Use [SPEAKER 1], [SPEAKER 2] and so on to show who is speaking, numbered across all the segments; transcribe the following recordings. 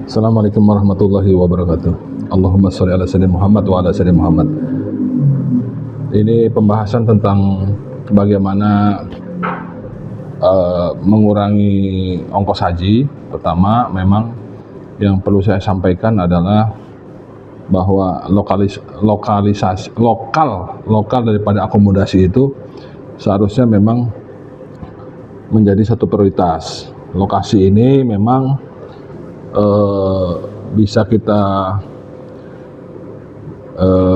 [SPEAKER 1] Assalamualaikum warahmatullahi wabarakatuh. Allahumma sholli ala sayyidina Muhammad wa ala sayyidina Muhammad. Ini pembahasan tentang bagaimana mengurangi ongkos haji. Pertama, memang yang perlu saya sampaikan adalah bahwa lokal daripada akomodasi itu seharusnya memang menjadi satu prioritas. Lokasi ini memang bisa kita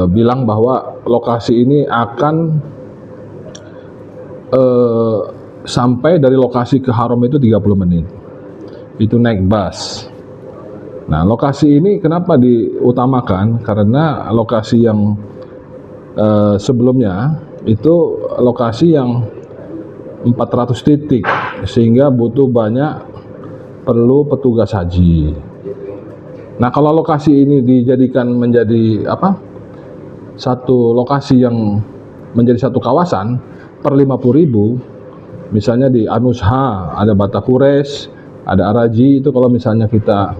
[SPEAKER 1] bilang bahwa lokasi ini akan sampai dari lokasi ke haram itu 30 menit. Itu naik bus. Nah, lokasi ini kenapa diutamakan? Karena lokasi yang sebelumnya itu lokasi yang 400 titik, sehingga butuh perlu petugas haji. Nah, kalau lokasi ini dijadikan menjadi satu lokasi yang menjadi satu kawasan per 50.000, misalnya di Anusha, ada Batapures, ada Araji, itu kalau misalnya kita,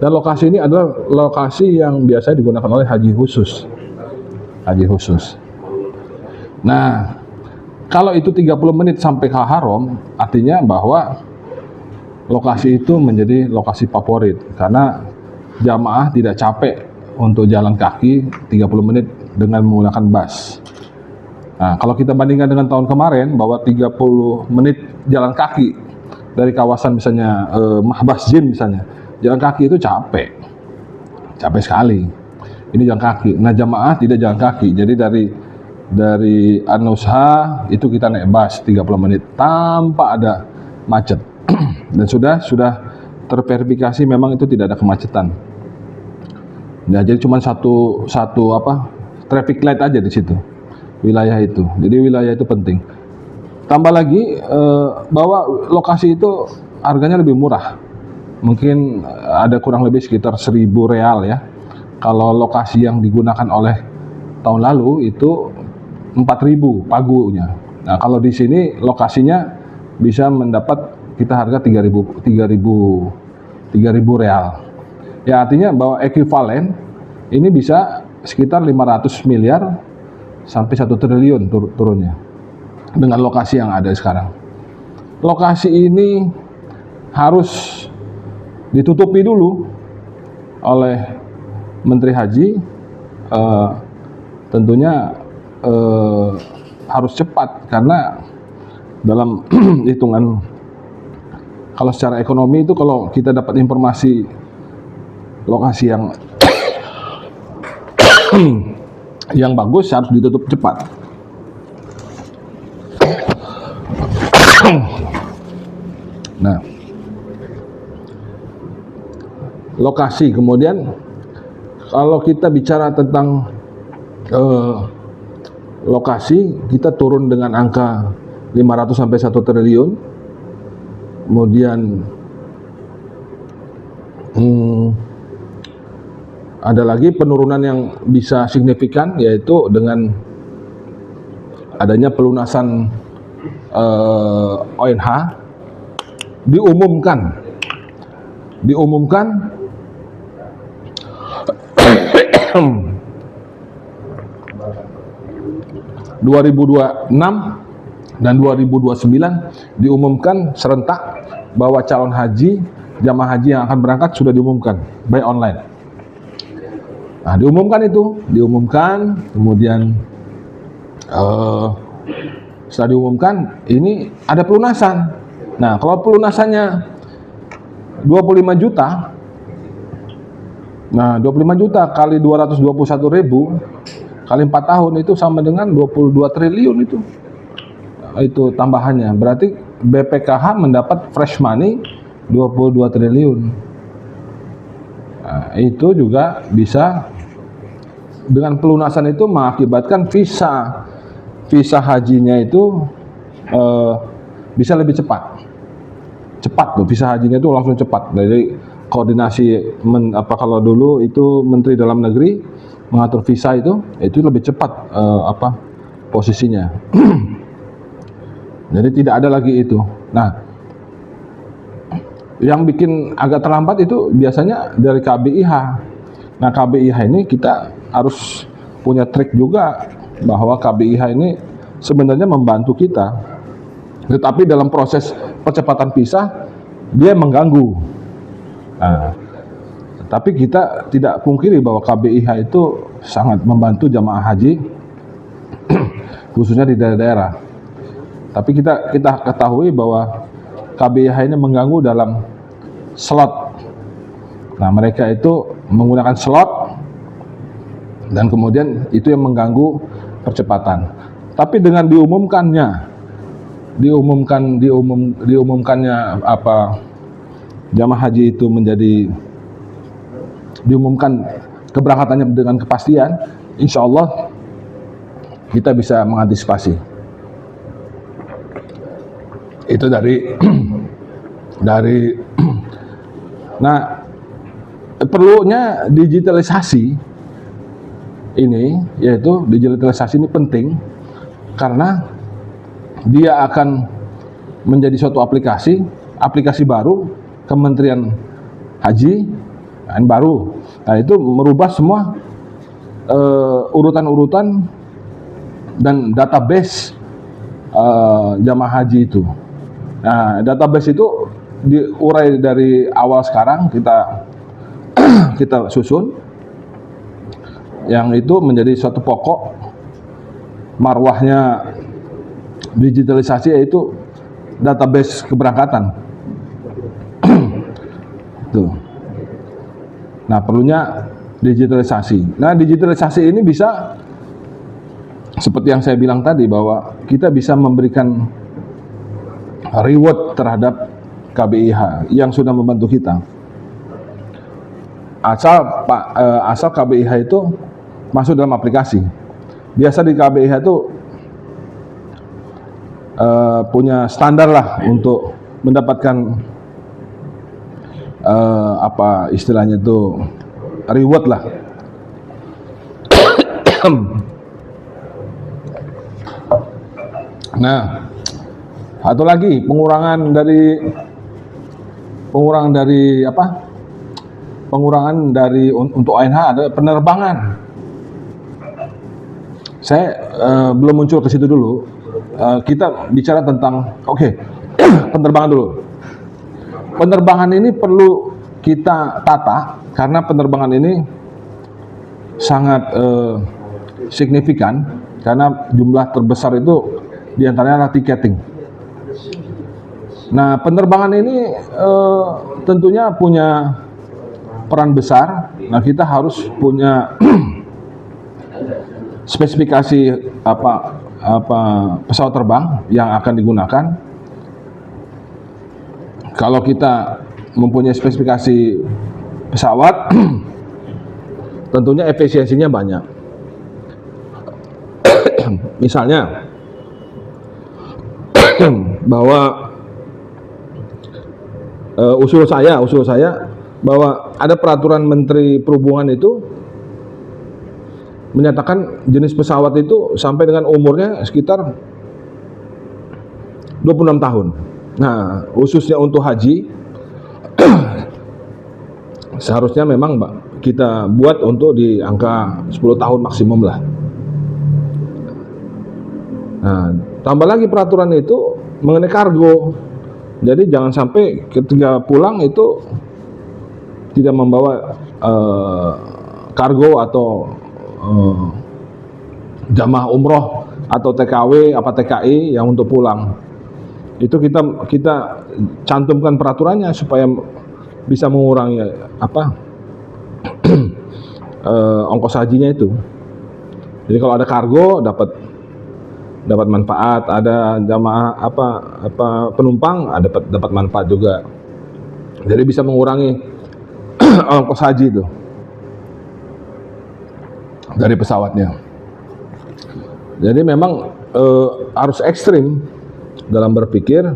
[SPEAKER 1] dan lokasi ini adalah lokasi yang biasanya digunakan oleh haji khusus. Nah, kalau itu 30 menit sampai ke haram, artinya bahwa lokasi itu menjadi lokasi favorit karena jamaah tidak capek untuk jalan kaki 30 menit dengan menggunakan bus. Nah, kalau kita bandingkan dengan tahun kemarin bahwa 30 menit jalan kaki dari kawasan misalnya Mahbas Jin misalnya, jalan kaki itu capek sekali. Ini jalan kaki. Nah, jamaah tidak jalan kaki. Jadi dari Anusha itu kita naik bus 30 menit tanpa ada macet. Dan sudah terverifikasi memang itu tidak ada kemacetan. Nah, jadi cuma satu traffic light aja di situ wilayah itu. Jadi wilayah itu penting. Tambah lagi bahwa lokasi itu harganya lebih murah. Mungkin ada kurang lebih sekitar 1.000 real ya. Kalau lokasi yang digunakan oleh tahun lalu itu 4.000 pagunya. Nah, kalau di sini lokasinya bisa mendapat kita harga 3.000 real. Ya, artinya bahwa ekuivalen ini bisa sekitar 500 miliar sampai 1 triliun turunnya dengan lokasi yang ada sekarang. Lokasi ini harus ditutupi dulu oleh Menteri Haji, tentunya harus cepat karena dalam hitungan, kalau secara ekonomi itu kalau kita dapat informasi lokasi yang bagus harus ditutup cepat. Nah, lokasi kemudian kalau kita bicara tentang lokasi, kita turun dengan angka 500 sampai 1 triliun. Kemudian ada lagi penurunan yang bisa signifikan, yaitu dengan adanya pelunasan ONH diumumkan 2026 dan 2029 diumumkan serentak bahwa calon haji, jamaah haji yang akan berangkat sudah diumumkan by online. Nah, diumumkan, kemudian setelah diumumkan ini ada pelunasan. Nah, kalau pelunasannya 25 juta, nah 25 juta kali 221.000 kali 4 tahun itu sama dengan 22 triliun itu. Itu tambahannya. Berarti BPKH mendapat fresh money 22 triliun. Nah, itu juga bisa dengan pelunasan itu mengakibatkan visa hajinya itu bisa lebih cepat loh, visa hajinya itu langsung cepat. Jadi koordinasi kalau dulu itu Menteri Dalam Negeri mengatur visa itu lebih cepat posisinya. Jadi tidak ada lagi itu. Nah, Yang bikin agak terlambat itu biasanya dari KBIH. Nah, KBIH ini kita harus punya trik juga bahwa KBIH ini sebenarnya membantu kita, tetapi dalam proses percepatan visa dia mengganggu. Nah, tapi kita tidak pungkiri bahwa KBIH itu sangat membantu jamaah haji khususnya di daerah-daerah. Tapi kita ketahui bahwa KBIH ini mengganggu dalam slot. Nah, mereka itu menggunakan slot dan kemudian itu yang mengganggu percepatan. Tapi dengan diumumkannya apa jamaah haji itu diumumkan keberangkatannya dengan kepastian, insya Allah kita bisa mengantisipasi. Itu dari nah, perlunya digitalisasi ini, yaitu digitalisasi ini penting karena dia akan menjadi suatu aplikasi baru Kementerian Haji yang baru. Nah, itu merubah semua urutan-urutan dan database jamaah haji itu. Nah, database itu diurai dari awal sekarang kita susun, yang itu menjadi suatu pokok marwahnya digitalisasi, yaitu database keberangkatan. Tuh. Nah, perlunya digitalisasi. Nah, digitalisasi ini bisa seperti yang saya bilang tadi, bahwa kita bisa memberikan reward terhadap KBIH yang sudah membantu kita. Asal KBIH itu masuk dalam aplikasi. Biasa di KBIH itu punya standar lah untuk mendapatkan apa istilahnya itu reward lah. Nah, satu lagi pengurangan dari untuk ANH ada penerbangan. Saya belum muncul ke situ dulu. Kita bicara tentang penerbangan dulu. Penerbangan ini perlu kita tata karena penerbangan ini sangat signifikan, karena jumlah terbesar itu diantaranya adalah tiketing. Nah, penerbangan ini tentunya punya peran besar. Nah, kita harus punya spesifikasi apa pesawat terbang yang akan digunakan. Kalau kita mempunyai spesifikasi pesawat, tentunya efisiensinya banyak. Misalnya bahwa usul saya bahwa ada peraturan Menteri Perhubungan itu menyatakan jenis pesawat itu sampai dengan umurnya sekitar 26 tahun. Nah, khususnya untuk haji seharusnya memang kita buat untuk di angka 10 tahun maksimum lah. Nah, tambah lagi peraturan itu mengenai kargo. Jadi jangan sampai ketika pulang itu tidak membawa kargo atau jamaah umroh atau TKW apa TKI yang untuk pulang. Itu kita cantumkan peraturannya supaya bisa mengurangi ongkos hajinya itu. Jadi kalau ada kargo dapat manfaat, ada jamaah penumpang dapat manfaat juga. Jadi bisa mengurangi ongkos haji itu dari pesawatnya. Jadi memang harus ekstrim dalam berpikir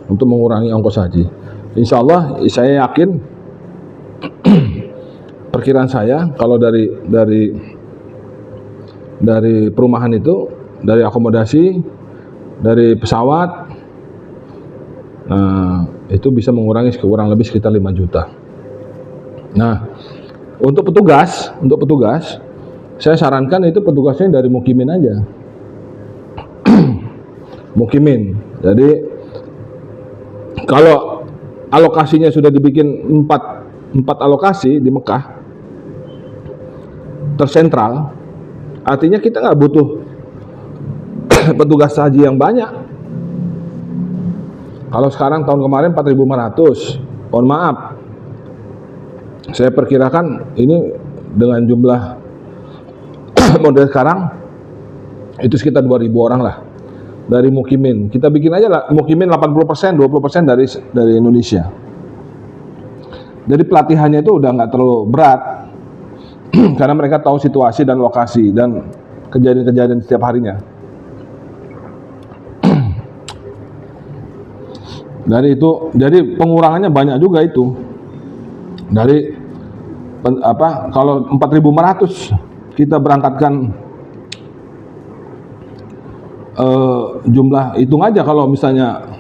[SPEAKER 1] untuk mengurangi ongkos haji. Insya Allah saya yakin, perkiraan saya kalau dari perumahan itu, dari akomodasi, dari pesawat, Nah, itu bisa mengurangi kurang lebih sekitar 5 juta. Nah, untuk petugas, saya sarankan itu petugasnya dari Mukimin aja. Mukimin. Jadi kalau alokasinya sudah dibikin 4 alokasi di Mekah tersentral, artinya kita nggak butuh petugas haji yang banyak. Kalau sekarang tahun kemarin 4.500, mohon maaf, saya perkirakan ini dengan jumlah model sekarang itu sekitar 2.000 orang lah dari Mukimin. Kita bikin aja lah Mukimin 80%, 20% dari Indonesia. Jadi pelatihannya itu udah nggak terlalu berat karena mereka tahu situasi dan lokasi dan kejadian-kejadian setiap harinya. Jadi pengurangannya banyak juga itu. Dari kalau 4.500 kita berangkatkan jumlah, hitung aja kalau misalnya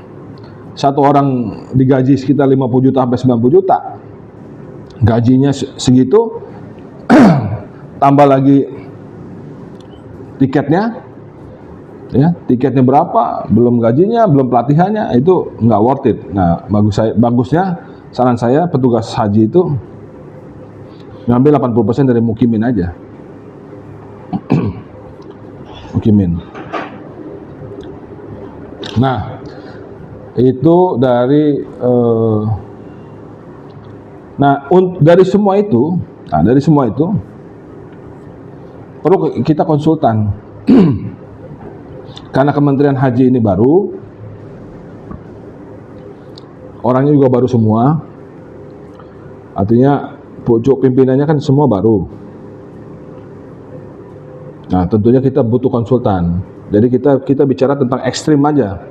[SPEAKER 1] satu orang digaji sekitar 50 juta sampai 90 juta. Gajinya segitu tambah lagi tiketnya. Ya, tiketnya berapa, belum gajinya, belum pelatihannya, itu nggak worth it. Nah, bagusnya saran saya petugas haji itu ngambil 80% dari Mukimin aja. Mukimin. Nah, itu dari dari semua itu perlu kita konsultan. Karena Kementerian Haji ini baru, orangnya juga baru semua, artinya pucuk pimpinannya kan semua baru. Nah, tentunya kita butuh konsultan. Jadi kita bicara tentang ekstrim aja.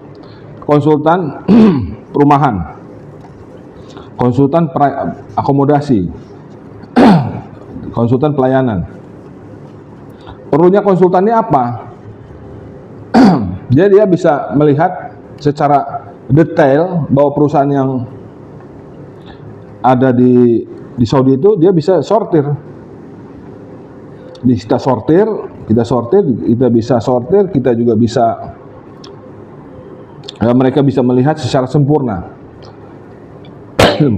[SPEAKER 1] Konsultan perumahan, konsultan akomodasi, konsultan pelayanan. Perlunya konsultannya apa? Jadi dia bisa melihat secara detail bahwa perusahaan yang ada di Saudi itu dia bisa sortir. Kita juga bisa, mereka bisa melihat secara sempurna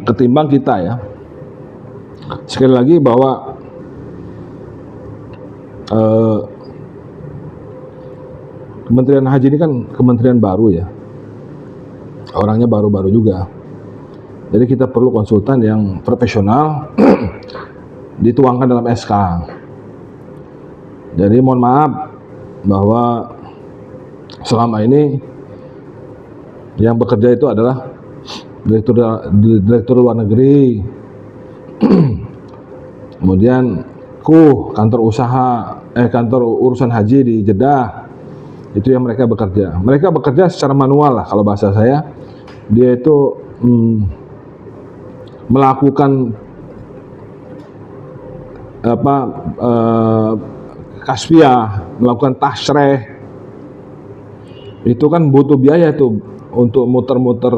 [SPEAKER 1] ketimbang kita ya. Sekali lagi bahwa Kementerian Haji ini kan kementerian baru ya, orangnya baru-baru juga. Jadi kita perlu konsultan yang profesional dituangkan dalam SK. Jadi mohon maaf bahwa selama ini yang bekerja itu adalah direktur luar negeri, kemudian kantor urusan haji di Jeddah. Itu yang mereka bekerja. Mereka bekerja secara manual lah kalau bahasa saya. Dia itu melakukan kasfiyah, melakukan tasreh. Itu kan butuh biaya tuh untuk muter-muter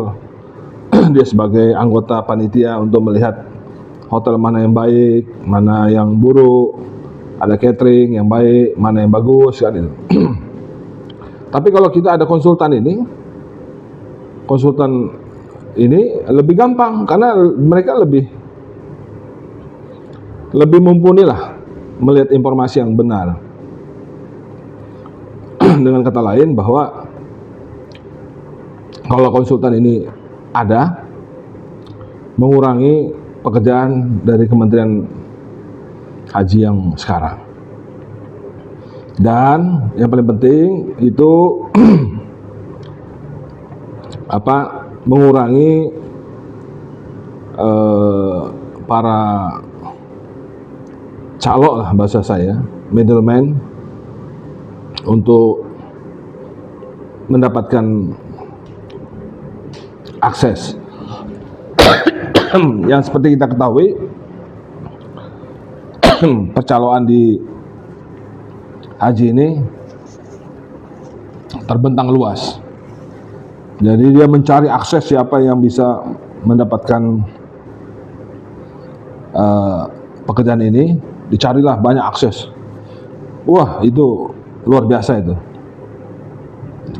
[SPEAKER 1] dia sebagai anggota panitia untuk melihat hotel mana yang baik, mana yang buruk, ada catering yang baik, mana yang bagus kan itu. Tapi kalau kita ada konsultan ini lebih gampang karena mereka lebih mumpuni lah melihat informasi yang benar. Dengan kata lain bahwa kalau konsultan ini ada, mengurangi pekerjaan dari Kementerian Haji yang sekarang. Dan yang paling penting itu mengurangi para calo lah bahasa saya, middleman, untuk mendapatkan akses. Yang seperti kita ketahui, percaloan di haji ini terbentang luas. Jadi dia mencari akses siapa yang bisa mendapatkan pekerjaan ini, dicarilah banyak akses. Wah, itu luar biasa itu,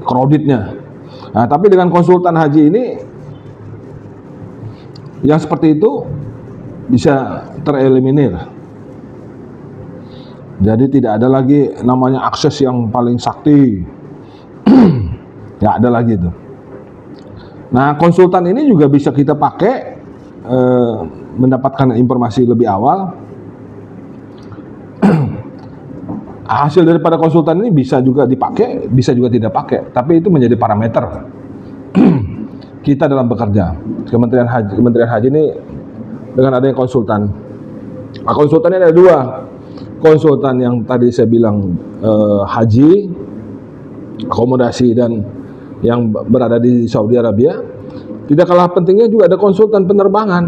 [SPEAKER 1] crowdednya. Nah, tapi dengan konsultan haji ini, yang seperti itu bisa tereliminir. Jadi tidak ada lagi namanya akses yang paling sakti, nggak ada lagi itu. Nah, konsultan ini juga bisa kita pakai mendapatkan informasi lebih awal. Hasil daripada konsultan ini bisa juga dipakai, bisa juga tidak pakai, tapi itu menjadi parameter kita dalam bekerja. Kementerian Haji ini dengan adanya konsultan. Nah, konsultan ini ada dua. Konsultan yang tadi saya bilang haji, akomodasi, dan yang berada di Saudi Arabia. Tidak kalah pentingnya juga ada konsultan penerbangan.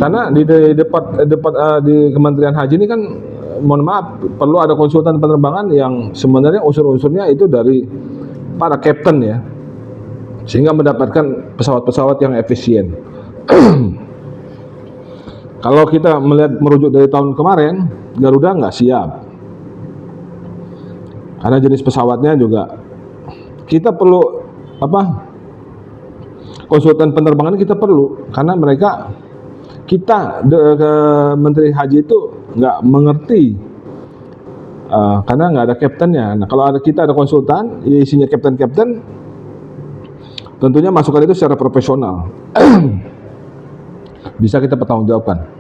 [SPEAKER 1] Karena di Kementerian Haji ini kan, mohon maaf, perlu ada konsultan penerbangan yang sebenarnya unsur-unsurnya itu dari para kapten ya, sehingga mendapatkan pesawat-pesawat yang efisien. Kalau kita merujuk dari tahun kemarin, Garuda nggak siap, karena jenis pesawatnya juga kita perlu konsultan penerbangan kita perlu, karena Menteri Haji itu nggak mengerti, karena nggak ada kaptennya. Nah, kalau kita ada konsultan, isinya kapten, tentunya masukan itu secara profesional bisa kita pertanggungjawabkan.